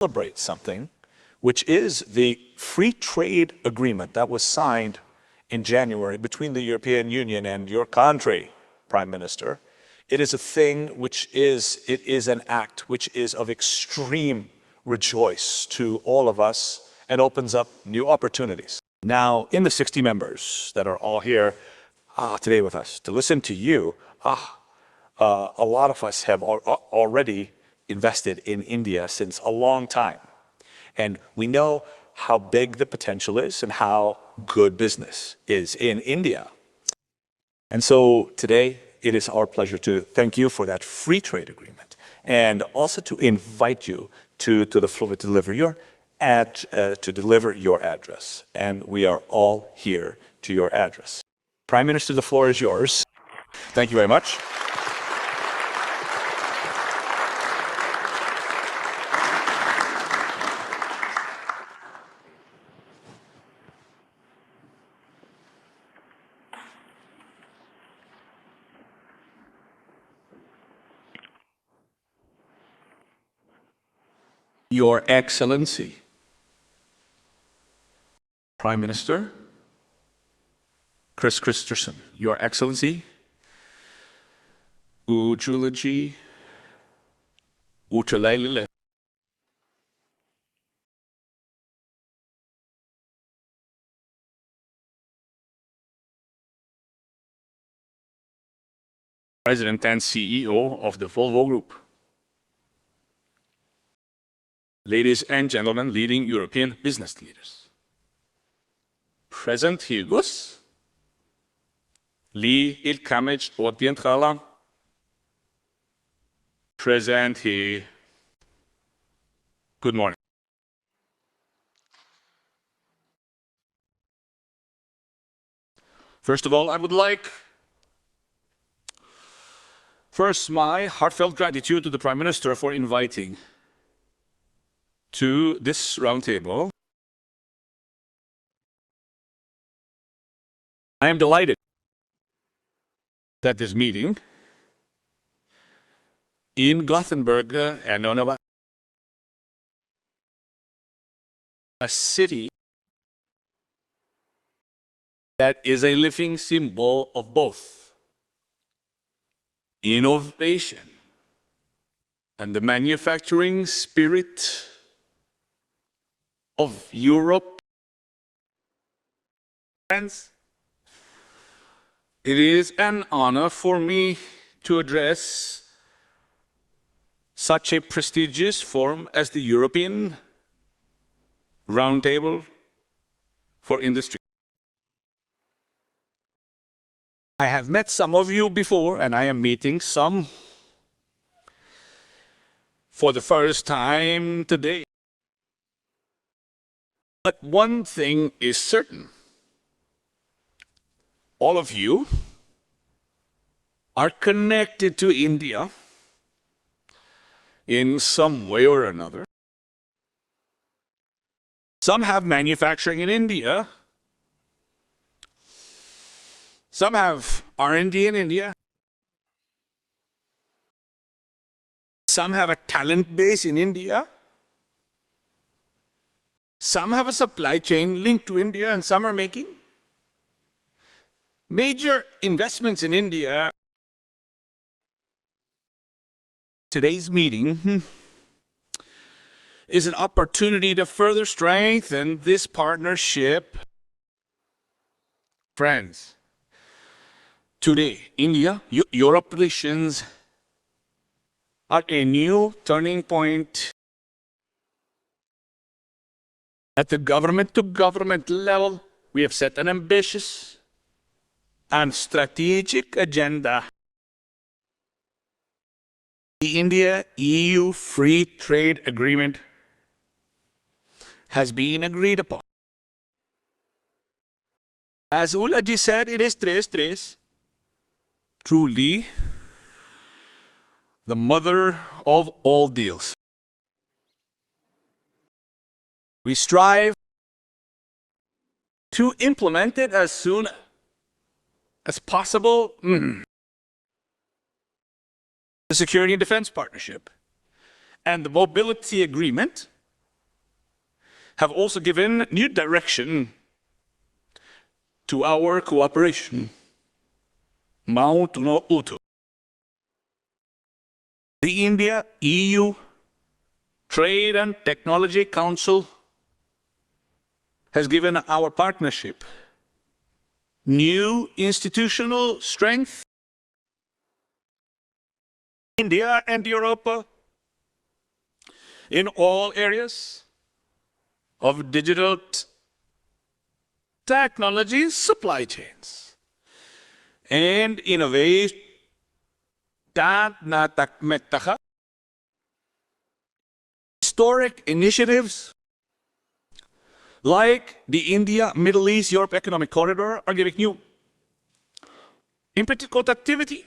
celebrate something, which is the free trade agreement that was signed in January between the European Union and your country, Prime Minister. It is a thing which is an act which is of extreme rejoice to all of us and opens up new opportunities. Now, in the 60 members that are all here today with us, to listen to you, a lot of us have already invested in India since a long time. And we know how big the potential is and how good business is in India. And so today, it is our pleasure to thank you for that free trade agreement and also to invite you to the floor to deliver your address. And we are all here to your address. Prime Minister, the floor is yours. Thank you very much. Your Excellency, Prime Minister Chris Christensen, Your Excellency, Ujulaji Uchalalile, President and CEO of the Volvo Group. Ladies and gentlemen, leading European business leaders. Present Hugus, Lee Ilkamich Odbientrala, present here. Good morning. First of all, I would like first my heartfelt gratitude to the Prime Minister for inviting to this roundtable. I am delighted that this meeting in Gothenburg and Nonava, a city that is a living symbol of both innovation and the manufacturing spirit of Europe. Friends, it is an honor for me to address such a prestigious forum as the European Roundtable for Industry. I have met some of you before, and I am meeting some for the first time today. But one thing is certain. All of you are connected to India in some way or another. Some have manufacturing in India. Some have R&D in India. Some have a talent base in India. Some have a supply chain linked to India, and some are making major investments in India. Today's meeting is an opportunity to further strengthen this partnership. Friends, today, India, Europe relations are a new turning point. At the government-to-government level, we have set an ambitious and strategic agenda. The India-EU Free Trade Agreement has been agreed upon. As Ulaji said, it is tres. Truly, the mother of all deals. We strive to implement it as soon as possible. The Security and Defense Partnership and the Mobility Agreement have also given new direction to our cooperation. Mautu no Utu. The India-EU Trade and Technology Council has given our partnership new institutional strength. India and Europe in all areas of digital technologies, supply chains, and innovation. Historic initiatives like the India, Middle East, Europe Economic Corridor are giving new political activity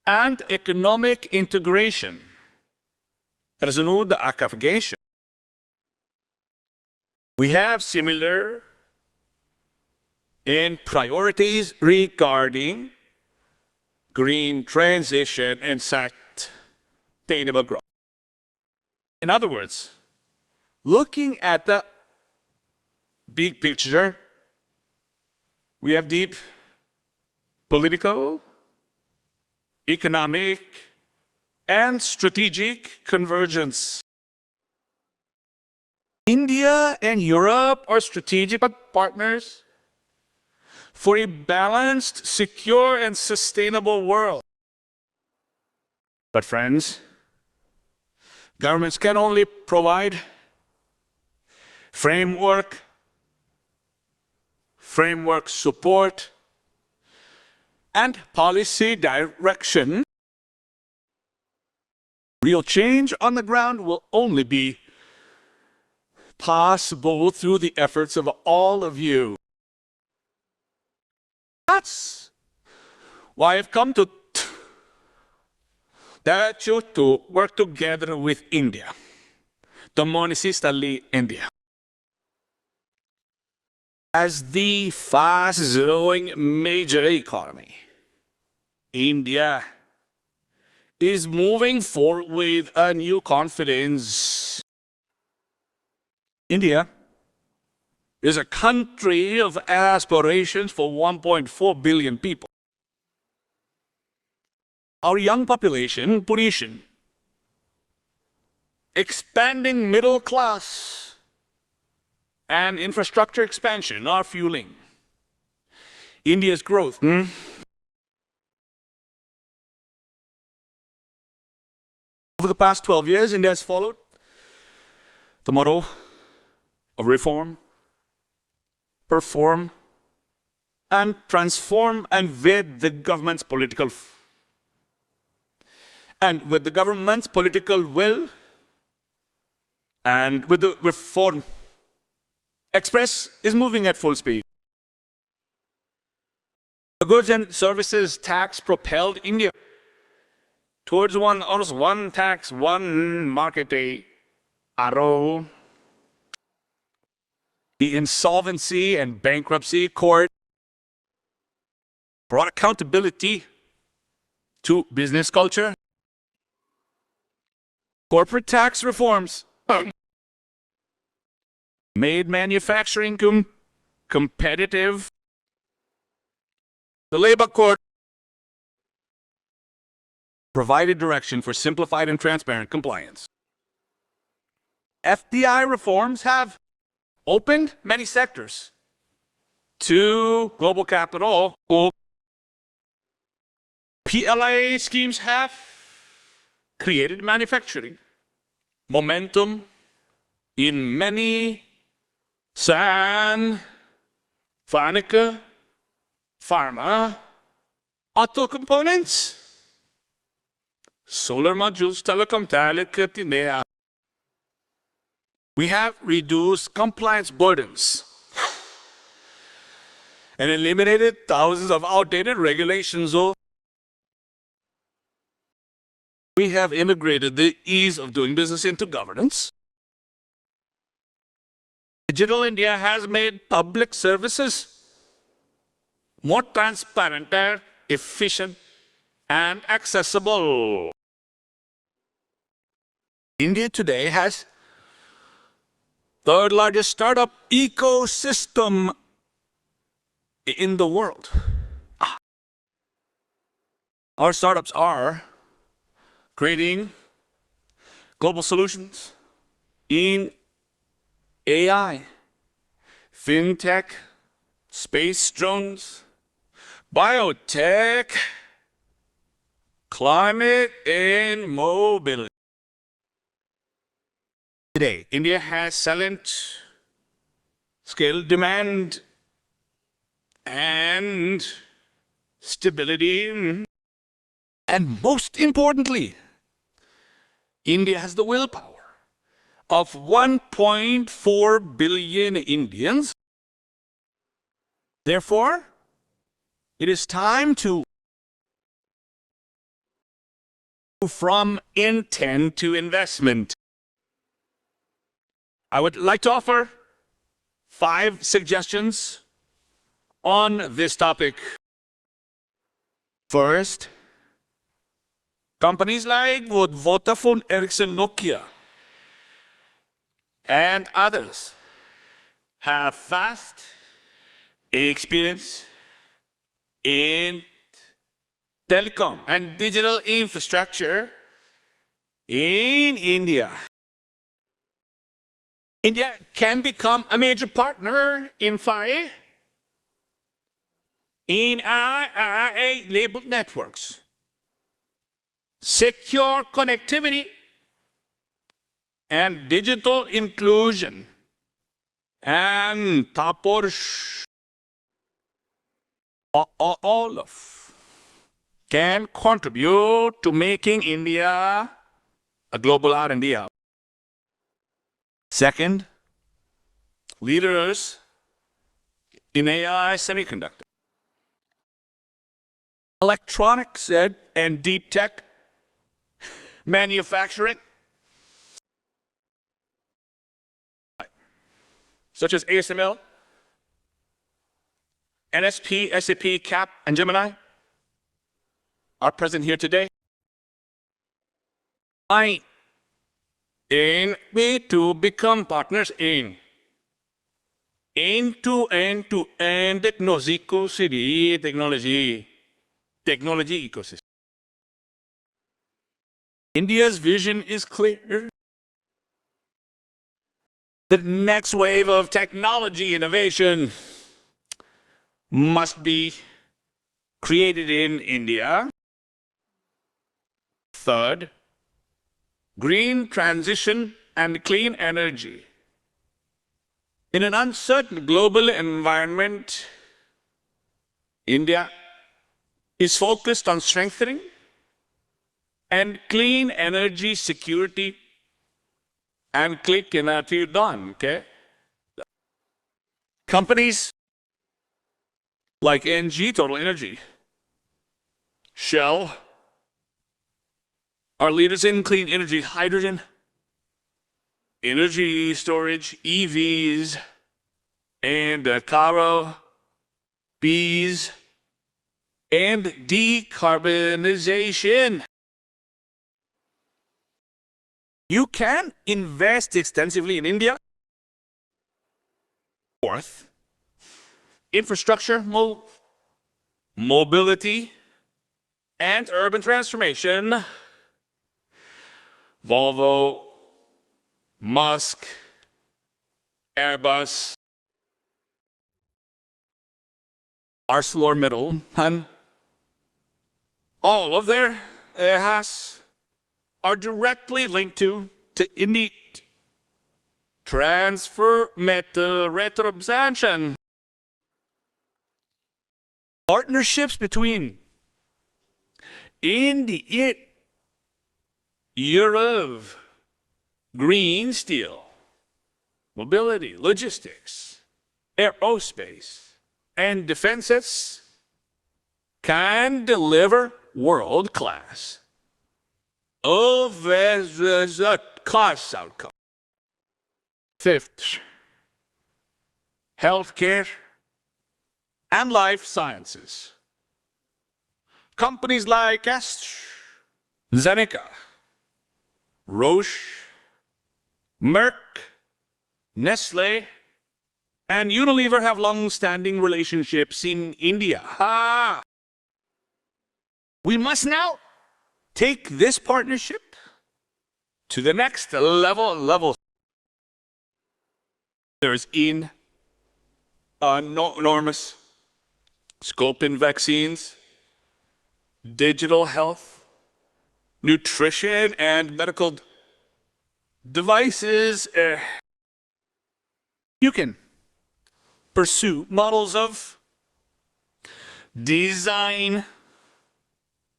and economic integration. Resolution the aggregation. We have similar in priorities regarding green transition and sustainable growth. In other words, looking at the big picture, we have deep political, economic, and strategic convergence. India and Europe are strategic partners for a balanced, secure, and sustainable world. But friends, governments can only provide framework support, and policy direction. Real change on the ground will only be possible through the efforts of all of you. That's why I've come to you to work together with India, the Monisistali India. As the fast-growing major economy, India is moving forward with a new confidence. India is a country of aspirations for 1.4 billion people. Our young population, expanding middle class, and infrastructure expansion are fueling India's growth. Over the past 12 years, India has followed the motto of reform, perform, and transform, and with the government's political will, and with the reform Express is moving at full speed. The goods and services tax propelled India towards one tax, one market day. The insolvency and bankruptcy court brought accountability to business culture. Corporate tax reforms made manufacturing competitive. The labor court provided direction for simplified and transparent compliance. FDI reforms have opened many sectors to global capital. PLI schemes have created manufacturing momentum in many Fanica, pharma, auto components, solar modules, telecom, we have reduced compliance burdens and eliminated thousands of outdated regulations. We have integrated the ease of doing business into governance. Digital India has made public services more transparent, efficient, and accessible. India today has third largest startup ecosystem in the world. Our startups are creating global solutions in AI, fintech, space drones, biotech, climate, and mobility. Today, India has silent scale demand and stability. And most importantly, India has the willpower of 1.4 billion Indians. Therefore, it is time to move from intent to investment. I would like to offer 5 suggestions on this topic. First, companies like Vodafone, Ericsson, Nokia, and others have vast experience in telecom and digital infrastructure in India. India can become a major partner in 5 in IIA-labeled networks. Secure connectivity and digital inclusion. And tapos all of can contribute to making India a global R&D hub. Second, leaders in AI semiconductor, electronics and deep tech, manufacturing, such as ASML, NSP, SAP, CAP, and Gemini, are present here today. I aim to become partners in end-to-end technology ecosystem. India's vision is clear. The next wave of technology innovation must be created in India. Third, green transition and clean energy. In an uncertain global environment, India is focused on strengthening and clean energy security and click energy done, okay? Companies like NG, Total Energy, Shell, are leaders in clean energy, hydrogen, energy storage, EVs, and Caro, bees, and decarbonization. You can invest extensively in India. Fourth, infrastructure, mobility, and urban transformation. Volvo, Musk, Airbus, ArcelorMittal, and all of their are directly linked to India. Transfer metal retroabsorption. Partnerships between India, Europe, green steel, mobility, logistics, aerospace, and defenses can deliver world-class of a cost outcome. Fifth, healthcare and life sciences. Companies like AstraZeneca, Roche, Merck, Nestle and Unilever have long-standing relationships in India. We must now take this partnership to the next level. There's enormous scope in vaccines, digital health, nutrition, and medical devices. You can pursue models of design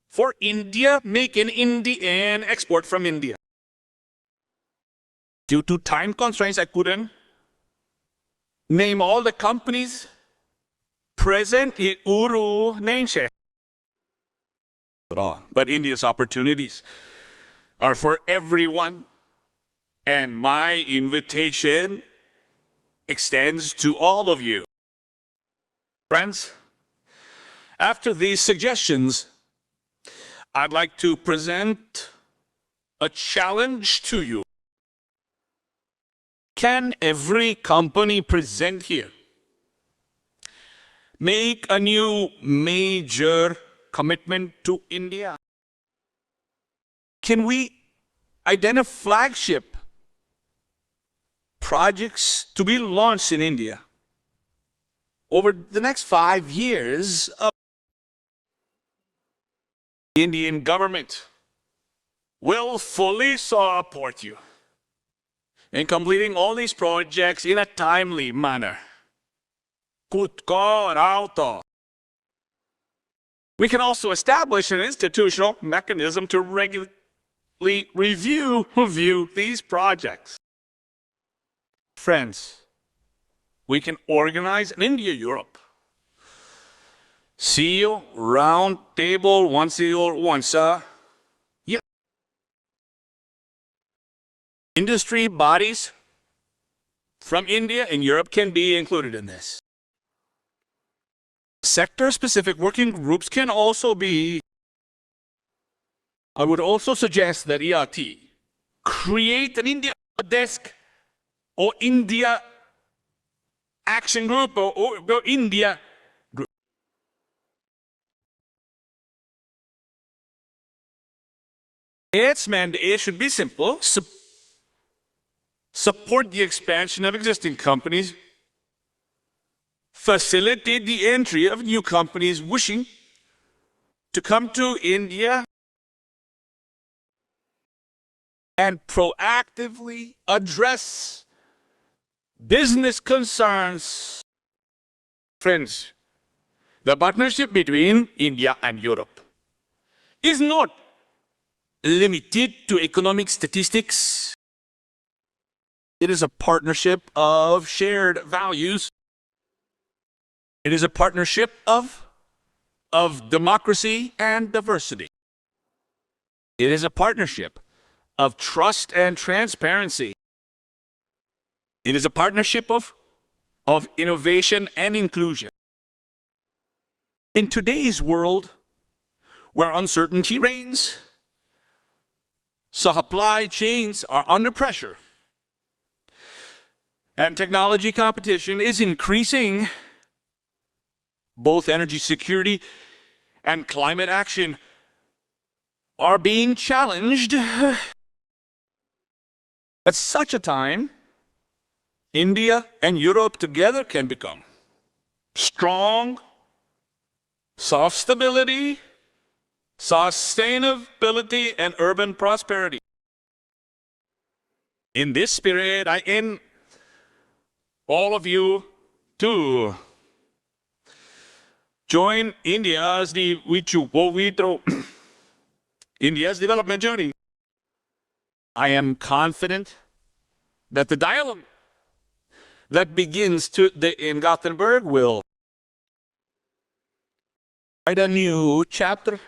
for India, make in India, and export from India. Due to time constraints, I couldn't name all the companies present in Uru nation. But India's opportunities are for everyone, and my invitation extends to all of you. Friends, after these suggestions, I'd like to present a challenge to you. Can every company present here make a new major commitment to India? Can we identify flagship projects to be launched in India over the next 5 years? The Indian government will fully support you in completing all these projects in a timely manner. We can also establish an institutional mechanism to regularly review these projects. Friends, we can organize an India-Europe CEO round table once. Industry bodies from India and Europe can be included in this. Sector-specific working groups can also be. I would also suggest that ERT create an India desk or India action group or India group. Its mandate should be simple. Support the expansion of existing companies, facilitate the entry of new companies wishing to come to India, and proactively address business concerns. Friends, the partnership between India and Europe is not limited to economic statistics. It is a partnership of shared values. It is a partnership of democracy and diversity. It is a partnership of trust and transparency. It is a partnership of innovation and inclusion. In today's world, where uncertainty reigns, supply chains are under pressure, and technology competition is increasing, both energy security and climate action are being challenged. At such a time, India and Europe together can become strong, soft stability, sustainability, and urban prosperity. In this spirit, I invite all of you to join India's India's development journey. I am confident that the dialogue that begins in Gothenburg will write a new chapter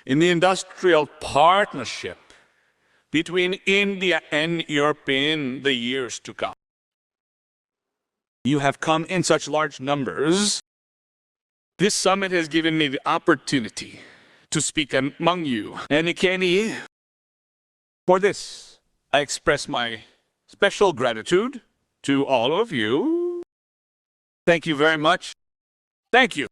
in the industrial partnership between India and Europe in the years to come. You have come in such large numbers. This summit has given me the opportunity to speak among you. And Kenny, for this, I express my Special gratitude to all of you. Thank you very much. Thank you.